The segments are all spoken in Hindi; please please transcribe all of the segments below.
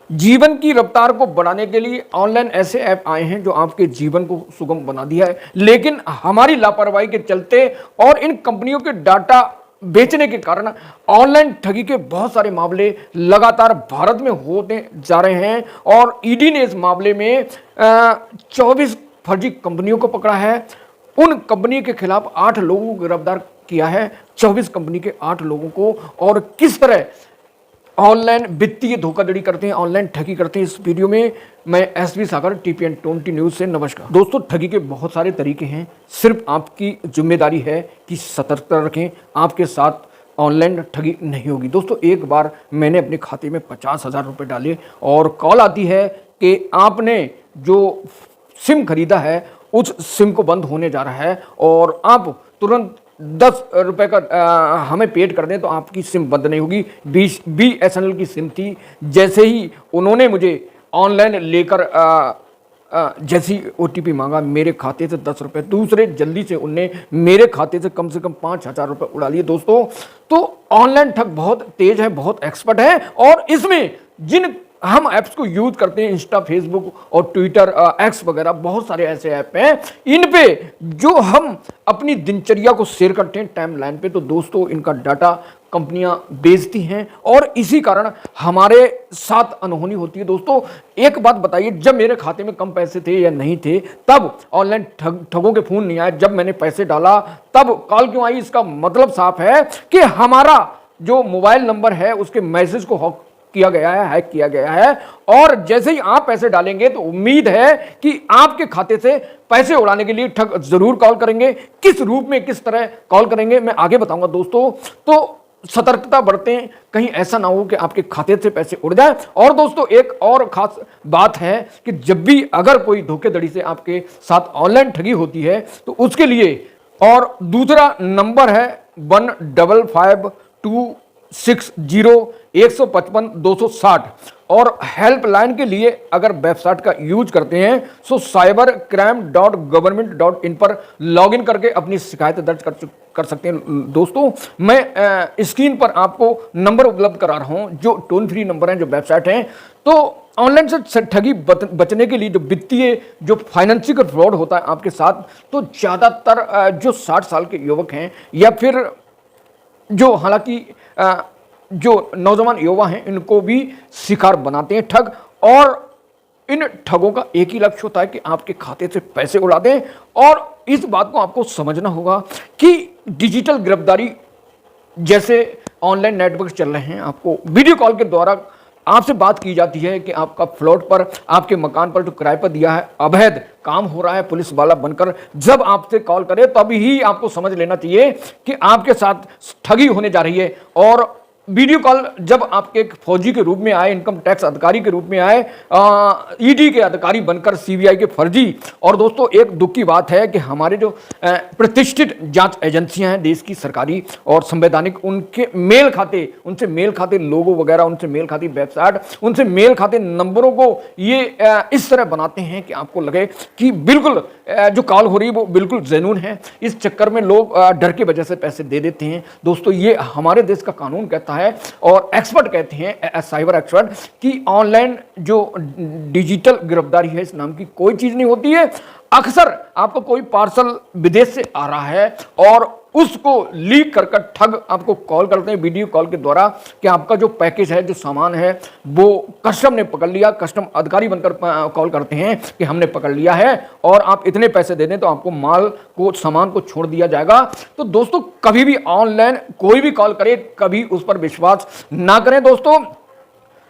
जीवन की रफ्तार को बढ़ाने के लिए ऑनलाइन ऐसे ऐप आए हैं जो आपके जीवन को सुगम बना दिया है, लेकिन हमारी लापरवाही के चलते और इन कंपनियों के डाटा बेचने के कारण ऑनलाइन ठगी के बहुत सारे मामले लगातार भारत में होते जा रहे हैं। और ईडी ने इस मामले में 24 फर्जी कंपनियों को पकड़ा है। उन कंपनी के खिलाफ 8 लोगों को गिरफ्तार किया है, 24 कंपनी के 8 लोगों को। और किस तरह ऑनलाइन वित्तीय धोखाधड़ी करते हैं, ऑनलाइन ठगी करते हैं, इस वीडियो में मैं एसवी सागर टीपीएन 20 न्यूज से नमस्कार। दोस्तों, ठगी के बहुत सारे तरीके हैं, सिर्फ आपकी जिम्मेदारी है कि सतर्कता रखें, आपके साथ ऑनलाइन ठगी नहीं होगी। दोस्तों, एक बार मैंने अपने खाते में 50,000 रुपये डाले और कॉल आती है कि आपने जो सिम खरीदा है उस सिम को बंद होने जा रहा है और आप तुरंत 10 रुपये का हमें पेड कर दें तो आपकी सिम बंद नहीं होगी। BSNL की सिम थी। जैसे ही उन्होंने मुझे ऑनलाइन लेकर जैसी OTP मांगा, मेरे खाते से 10 रुपये दूसरे जल्दी से उनने मेरे खाते से कम 5,000 रुपये उड़ा लिए। दोस्तों, तो ऑनलाइन ठग बहुत तेज है, बहुत एक्सपर्ट है। और इसमें जिन हम ऐप्स को यूज करते हैं, इंस्टा, फेसबुक और ट्विटर, एक्स वगैरह, बहुत सारे ऐसे ऐप हैं इन पे जो हम अपनी दिनचर्या को शेयर करते हैं टाइमलाइन पे। तो दोस्तों, इनका डाटा कंपनियां बेचती हैं और इसी कारण हमारे साथ अनहोनी होती है। दोस्तों, एक बात बताइए, जब मेरे खाते में कम पैसे थे या नहीं थे तब ऑनलाइन ठगों के फोन नहीं आए, जब मैंने पैसे डाला तब कॉल क्यों आई? इसका मतलब साफ है कि हमारा जो मोबाइल नंबर है उसके मैसेज को हैक किया गया है। और जैसे ही आप पैसे डालेंगे तो उम्मीद है कि आपके खाते से पैसे उड़ाने के लिए ठग जरूर कॉल करेंगे। किस रूप में, किस तरह कॉल करेंगे, मैं आगे बताऊंगा। दोस्तों, तो सतर्कता बरतें, कहीं ऐसा ना हो कि आपके खाते से पैसे उड़ जाए। और दोस्तों, एक और खास बात है कि जब भी अगर कोई धोखाधड़ी से आपके साथ ऑनलाइन ठगी होती है तो उसके लिए और दूसरा नंबर है 155260155260 और हेल्पलाइन के लिए अगर वेबसाइट का यूज करते हैं तो cybercrime.government.in पर लॉगिन करके अपनी शिकायत दर्ज कर सकते हैं। दोस्तों, मैं स्क्रीन पर आपको नंबर उपलब्ध करा रहा हूं जो टोल फ्री नंबर हैं, जो वेबसाइट हैं। तो ऑनलाइन से ठगी बचने के लिए जो वित्तीय, जो फाइनेंशियल फ्रॉड होता है आपके साथ, तो ज़्यादातर जो 60 साल के युवक हैं या फिर जो हालांकि जो नौजवान युवा हैं, इनको भी शिकार बनाते हैं ठग। और इन ठगों का एक ही लक्ष्य होता है कि आपके खाते से पैसे उड़ा दें। और इस बात को आपको समझना होगा कि डिजिटल गिरफ्तारी जैसे ऑनलाइन नेटवर्क चल रहे हैं, आपको वीडियो कॉल के द्वारा आपसे बात की जाती है कि आपका फ्लैट पर, आपके मकान पर जो किराए पर दिया है, अवैध काम हो रहा है। पुलिस वाला बनकर जब आपसे कॉल करे तभी ही आपको समझ लेना चाहिए कि आपके साथ ठगी होने जा रही है। और वीडियो कॉल जब आपके फौजी के रूप में आए, इनकम टैक्स अधिकारी के रूप में आए, ईडी के अधिकारी बनकर CBI के फर्जी। और दोस्तों, एक दुख की बात है कि हमारे जो प्रतिष्ठित जांच एजेंसियां हैं देश की, सरकारी और संवैधानिक, उनके मेल खाते, उनसे मेल खाते लोगो वगैरह, उनसे मेल खाती वेबसाइट, उनसे मेल खाते नंबरों को ये इस तरह बनाते हैं कि आपको लगे कि बिल्कुल जो कॉल हो रही है वो बिल्कुल जेन्युइन है। इस चक्कर में लोग डर की वजह से पैसे दे देते हैं। दोस्तों, ये हमारे देश का कानून कहता है और एक्सपर्ट कहते हैं, साइबर एक्सपर्ट, कि ऑनलाइन जो डिजिटल गिरफ्तारी है, इस नाम की कोई चीज नहीं होती है। अक्सर आपको कोई पार्सल विदेश से आ रहा है और उसको लीक कर ठग आपको कॉल करते हैं वीडियो कॉल के द्वारा कि आपका जो पैकेज है, जो सामान है, वो कस्टम ने पकड़ लिया। कस्टम अधिकारी बनकर कॉल करते हैं कि हमने पकड़ लिया है और आप इतने पैसे दे दें तो आपको माल को, सामान को छोड़ दिया जाएगा। तो दोस्तों, कभी भी ऑनलाइन कोई भी कॉल करे, कभी उस पर विश्वास ना करें। दोस्तों,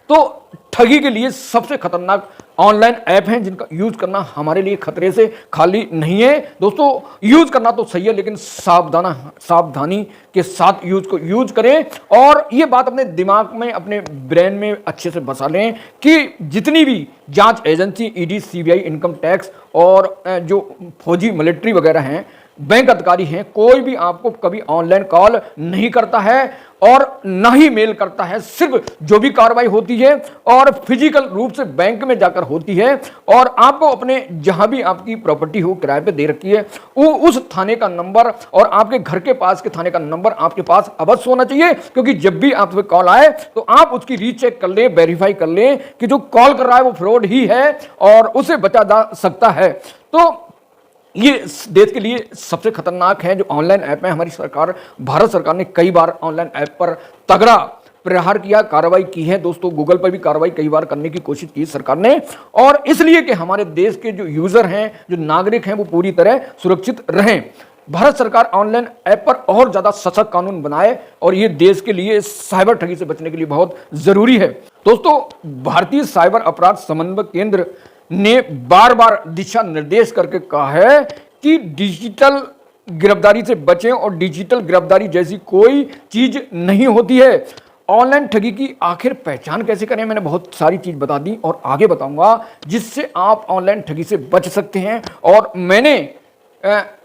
तो ठगी के लिए सबसे खतरनाक ऑनलाइन ऐप हैं जिनका यूज करना हमारे लिए खतरे से खाली नहीं है। दोस्तों, यूज करना तो सही है, लेकिन सावधानी के साथ यूज करें। और ये बात अपने दिमाग में, अपने ब्रेन में अच्छे से बसा लें कि जितनी भी जांच agency, ED, CBI, income tax और जो फौजी, मिलिट्री वगैरह हैं, बैंक अधिकारी हैं, कोई भी आपको कभी ऑनलाइन कॉल नहीं करता है। और ना ही मेल करता है। सिर्फ जो भी कार्रवाई होती है और फिजिकल रूप से बैंक में जाकर होती है, और आपको अपने जहां भी आपकी प्रॉपर्टी हो किराए पे दे रखी है उस थाने का नंबर और आपके घर के पास के थाने का नंबर आपके पास अवश्य होना चाहिए, क्योंकि जब भी आप पे कॉल आए तो आप उसकी रीचेक कर लें, वेरीफाई कर लें कि जो कॉल कर रहा है वो फ्रॉड ही है और उसे बचा जा सकता है। तो ये देश के लिए सबसे खतरनाक है जो ऑनलाइन ऐप है। हमारी सरकार, भारत सरकार ने कई बार ऑनलाइन ऐप पर तगड़ा प्रहार किया, कार्रवाई की है दोस्तों। गूगल पर भी कार्रवाई कई बार करने की कोशिश की सरकार ने, और इसलिए कि हमारे देश के जो यूजर हैं, जो नागरिक हैं, वो पूरी तरह सुरक्षित रहें। भारत सरकार ऑनलाइन ऐप पर और ज्यादा सशक्त कानून बनाए, और ये देश के लिए साइबर ठगी से बचने के लिए बहुत जरूरी है दोस्तों। भारतीय साइबर अपराध समन्वय केंद्र ने बार बार दिशा निर्देश करके कहा है कि डिजिटल गिरफ्तारी से बचें, और डिजिटल गिरफ्तारी जैसी कोई चीज नहीं होती है। ऑनलाइन ठगी की आखिर पहचान कैसे करें, मैंने बहुत सारी चीज बता दी और आगे बताऊंगा जिससे आप ऑनलाइन ठगी से बच सकते हैं। और मैंने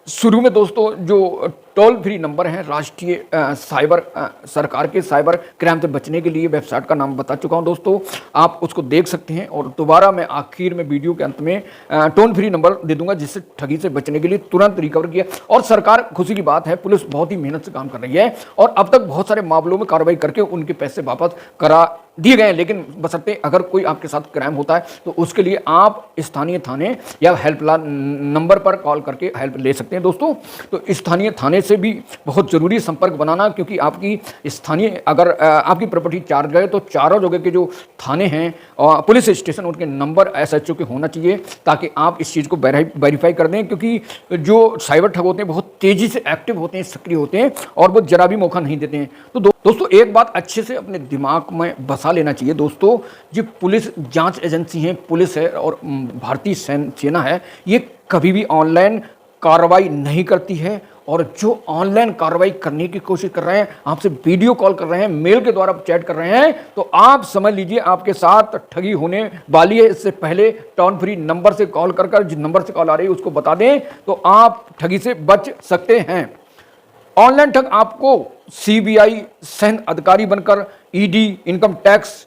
शुरू में दोस्तों जो टोल फ्री नंबर है राष्ट्रीय साइबर सरकार के साइबर क्राइम से बचने के लिए वेबसाइट का नाम बता चुका हूं दोस्तों, आप उसको देख सकते हैं। और दोबारा मैं आखिर में वीडियो के अंत में टोल फ्री नंबर दे दूंगा जिससे ठगी से बचने के लिए तुरंत रिकवर किया। और सरकार, खुशी की बात है, पुलिस बहुत ही मेहनत से काम कर रही है और अब तक बहुत सारे मामलों में कार्रवाई करके उनके पैसे वापस करा दिए गए हैं। लेकिन बशर्ते अगर कोई आपके साथ क्राइम होता है तो उसके लिए आप स्थानीय थाने या हेल्पलाइन नंबर पर कॉल करके हेल्प ले सकते हैं दोस्तों। तो स्थानीय थाने से भी बहुत जरूरी संपर्क बनाना, क्योंकि आपकी स्थानीय अगर आपकी प्रॉपर्टी 4 जगह तो चारों जगह के जो थाने हैं पुलिस स्टेशन, उनके नंबर SHO के होना चाहिए ताकि आप इस चीज़ को वेरीफाई कर दें। क्योंकि जो साइबर ठग होते हैं बहुत तेजी से एक्टिव होते हैं, सक्रिय होते हैं और वो जरा भी मौका नहीं देते हैं। तो दोस्तों एक बात अच्छे से अपने दिमाग में बसा लेना चाहिए दोस्तों, जो पुलिस जांच एजेंसी है, पुलिस है और भारतीय सेना है, ये कभी भी ऑनलाइन कार्रवाई नहीं करती है। और जो ऑनलाइन कार्रवाई करने की कोशिश कर रहे हैं, आपसे वीडियो कॉल कर रहे हैं, मेल के द्वारा चैट कर रहे हैं, तो आप समझ लीजिए आपके साथ ठगी होने वाली है। इससे पहले टोल फ्री नंबर से कॉल कर जिस नंबर से कॉल आ रही है उसको बता दें तो आप ठगी से बच सकते हैं। ऑनलाइन ठग आपको CBI सैन्य अधिकारी बनकर, ED इनकम टैक्स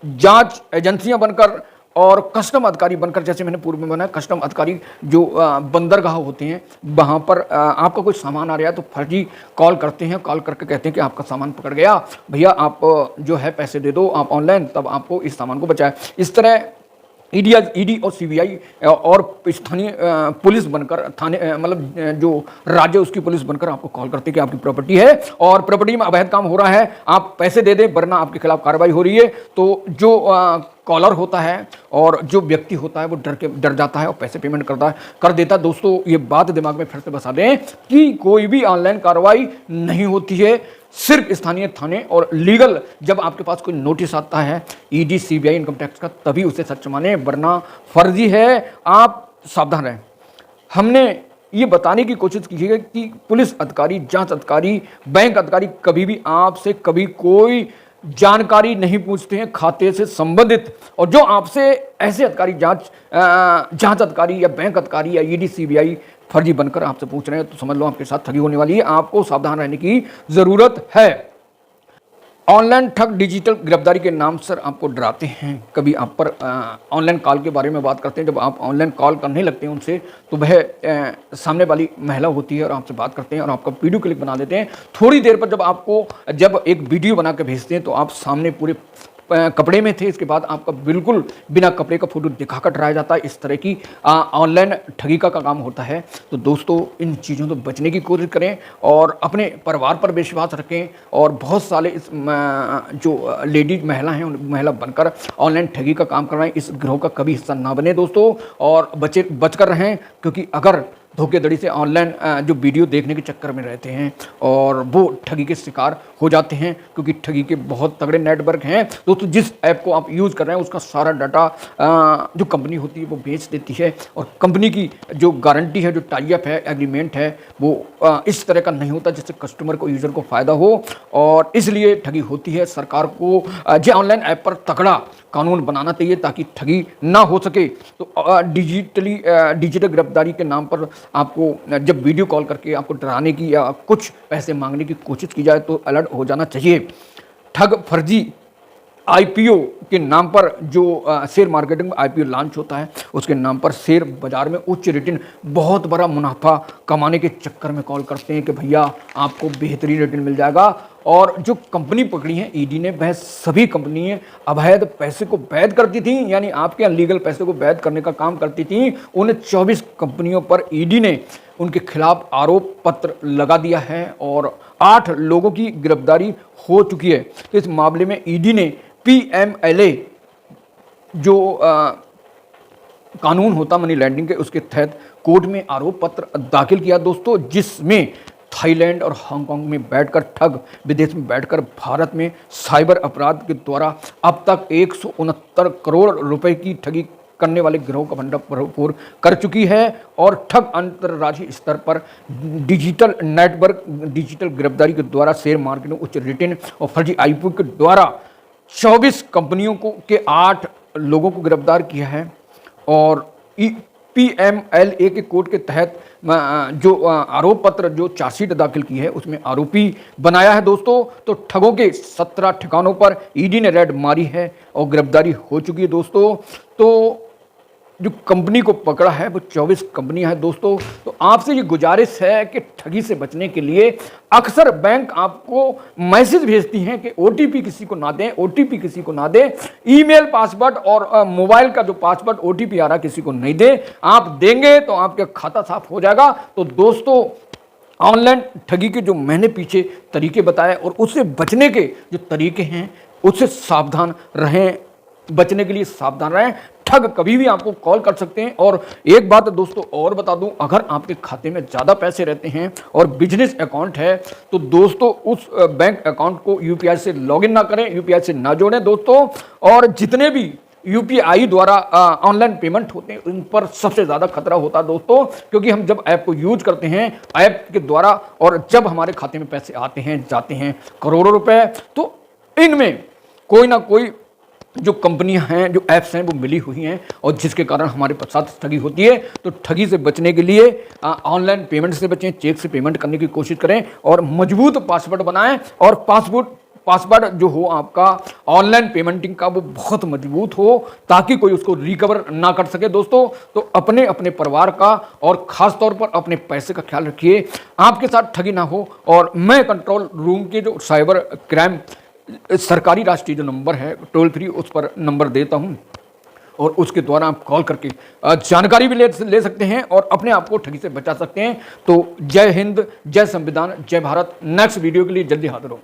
जांच एजेंसियां बनकर और कस्टम अधिकारी बनकर, जैसे मैंने पूर्व में बनाया, कस्टम अधिकारी जो बंदरगाह होते हैं वहाँ पर आपका कोई सामान आ रहा है तो फर्जी कॉल करते हैं, कॉल करके कहते हैं कि आपका सामान पकड़ गया, भैया आप जो है पैसे दे दो आप ऑनलाइन, तब आपको इस सामान को बचाए। इस तरह ED और CBI और स्थानीय पुलिस बनकर, थाने मतलब जो राज्य उसकी पुलिस बनकर आपको कॉल करते हैं कि आपकी प्रॉपर्टी है और प्रॉपर्टी में अवैध काम हो रहा है, आप पैसे दे दें वरना आपके खिलाफ कार्रवाई हो रही है। तो जो कॉलर होता है और जो व्यक्ति होता है वो डर जाता है और पैसे पेमेंट कर देता है। दोस्तों ये बात दिमाग में फिर से बसा दें कि कोई भी ऑनलाइन कार्रवाई नहीं होती है, सिर्फ स्थानीय थाने और लीगल जब आपके पास कोई नोटिस आता है ED CBI इनकम टैक्स का, तभी उसे सच माने वरना फर्जी है। आप सावधान रहें। हमने ये बताने की कोशिश की है कि पुलिस अधिकारी, जांच अधिकारी, बैंक अधिकारी कभी भी आपसे कभी कोई जानकारी नहीं पूछते हैं खाते से संबंधित। और जो आपसे ऐसे अधिकारी, जांच अधिकारी या बैंक अधिकारी या ED CBI फर्जी बनकर आपसे पूछ रहे हैं तो समझ लो आपके साथ ठगी होने वाली है, आपको सावधान रहने की जरूरत है। ऑनलाइन ठग डिजिटल गिरफ्तारी के नाम से आपको डराते हैं, कभी आप पर ऑनलाइन कॉल के बारे में बात करते हैं। जब आप ऑनलाइन कॉल करने लगते हैं उनसे तो वह सामने वाली महिला होती है और आपसे बात करते हैं और आपका वीडियो क्लिप बना देते हैं। थोड़ी देर पर जब एक वीडियो बना के भेजते हैं तो आप सामने पूरे कपड़े में थे, इसके बाद आपका बिल्कुल बिना कपड़े का फोटो दिखाकर डराया जाता है। इस तरह की ऑनलाइन ठगी का काम होता है। तो दोस्तों इन चीज़ों से बचने की कोशिश करें और अपने परिवार पर विश्वास रखें। और बहुत सारे इस जो लेडीज महिला हैं, महिला बनकर ऑनलाइन ठगी का काम कर रहे हैं, इस गिरोह का कभी हिस्सा ना बने दोस्तों, और बचकर रहें। क्योंकि अगर धोखेधड़ी से ऑनलाइन जो वीडियो देखने के चक्कर में रहते हैं और वो ठगी के शिकार हो जाते हैं, क्योंकि ठगी के बहुत तगड़े नेटवर्क हैं दोस्तों। जिस ऐप को आप यूज़ कर रहे हैं उसका सारा डाटा जो कंपनी होती है वो बेच देती है, और कंपनी की जो गारंटी है, जो टाई अप है, एग्रीमेंट है, वो इस तरह का नहीं होता जिससे कस्टमर को, यूज़र को फ़ायदा हो, और इसलिए ठगी होती है। सरकार को जो ऑनलाइन ऐप पर तगड़ा कानून बनाना चाहिए ताकि ठगी ना हो सके। तो डिजिटल गिरफ्तारी के नाम पर आपको जब वीडियो कॉल करके आपको डराने की या कुछ पैसे मांगने की कोशिश की जाए तो अलर्ट हो जाना चाहिए। ठग फर्जी आईपीओ के नाम पर जो शेयर मार्केटिंग में आईपीओ लॉन्च होता है, उसके नाम पर शेयर बाजार में उच्च रिटर्न, बहुत बड़ा मुनाफा कमाने के चक्कर में कॉल करते हैं कि भैया आपको बेहतरीन रिटर्न मिल जाएगा। और जो कंपनी पकड़ी है ईडी ने, वह सभी कंपनियां अवैध पैसे को वैध करती थी, यानी आपके अनलीगल पैसे को वैध करने का काम करती थी। उन 24 कंपनियों पर ईडी ने उनके खिलाफ आरोप पत्र लगा दिया है और 8 लोगों की गिरफ्तारी हो चुकी है। तो इस मामले में ईडी ने PMLA जो कानून होता मनी लैंडिंग के, उसके तहत कोर्ट में आरोप पत्र दाखिल किया दोस्तों, जिसमें थाईलैंड और हांगकांग में बैठकर ठग, विदेश में बैठकर भारत में साइबर अपराध के द्वारा अब तक 169 करोड़ रुपए की ठगी करने वाले गिरोह का भंडाफोड़ कर चुकी है। और ठग अंतर्राष्ट्रीय स्तर पर डिजिटल नेटवर्क, डिजिटल गिरफ्तारी के द्वारा शेयर मार्केट में उच्च रिटर्न और फर्जी आईपीओ के द्वारा 24 कंपनियों को के 8 लोगों को गिरफ्तार किया है। और PMLA के कोर्ट के तहत जो आरोप पत्र, जो चार्जशीट दाखिल की है, उसमें आरोपी बनाया है दोस्तों। तो ठगों के 17 ठिकानों पर ईडी ने रेड मारी है और गिरफ्तारी हो चुकी है दोस्तों। तो जो कंपनी को पकड़ा है वो 24 कंपनियां हैं दोस्तों। तो आपसे ये गुजारिश है कि ठगी से बचने के लिए अक्सर बैंक आपको मैसेज भेजती हैं कि OTP किसी को ना दें, OTP किसी को ना दें, ईमेल पासवर्ड और मोबाइल का जो पासवर्ड OTP आ रहा किसी को नहीं दें। आप देंगे तो आपका खाता साफ हो जाएगा। तो दोस्तों, ऑनलाइन ठगी के जो मैंने पीछे तरीके बताए और उससे बचने के जो तरीके हैं, उससे सावधान रहें, बचने के लिए सावधान रहें। ठग कभी भी आपको कॉल कर सकते हैं। और एक बात दोस्तों और बता दूं, अगर आपके खाते में ज़्यादा पैसे रहते हैं और बिजनेस अकाउंट है, तो दोस्तों उस बैंक अकाउंट को UPI से लॉगिन ना करें, UPI से ना जोड़ें दोस्तों। और जितने भी UPI द्वारा ऑनलाइन पेमेंट होते हैं, उन पर सबसे ज़्यादा खतरा होता है दोस्तों, क्योंकि हम जब ऐप को यूज करते हैं ऐप के द्वारा, और जब हमारे खाते में पैसे आते हैं जाते हैं करोड़ों रुपए, तो इनमें कोई ना कोई जो कंपनियां हैं, जो ऐप्स हैं, वो मिली हुई हैं और जिसके कारण हमारे साथ ठगी होती है। तो ठगी से बचने के लिए ऑनलाइन पेमेंट से बचें, चेक से पेमेंट करने की कोशिश करें और मजबूत पासवर्ड बनाएं। और पासवर्ड जो हो आपका ऑनलाइन पेमेंटिंग का, वो बहुत मजबूत हो ताकि कोई उसको रिकवर ना कर सके दोस्तों। तो अपने अपने परिवार का और खास तौर पर अपने पैसे का ख्याल रखिए, आपके साथ ठगी ना हो। और मैं कंट्रोल रूम के जो साइबर क्राइम सरकारी राष्ट्रीय जो नंबर है टोल फ्री, उस पर नंबर देता हूं और उसके द्वारा आप कॉल करके जानकारी भी ले सकते हैं और अपने आप को ठगी से बचा सकते हैं। तो जय हिंद, जय संविधान, जय भारत। नेक्स्ट वीडियो के लिए जल्दी हाजिर हो।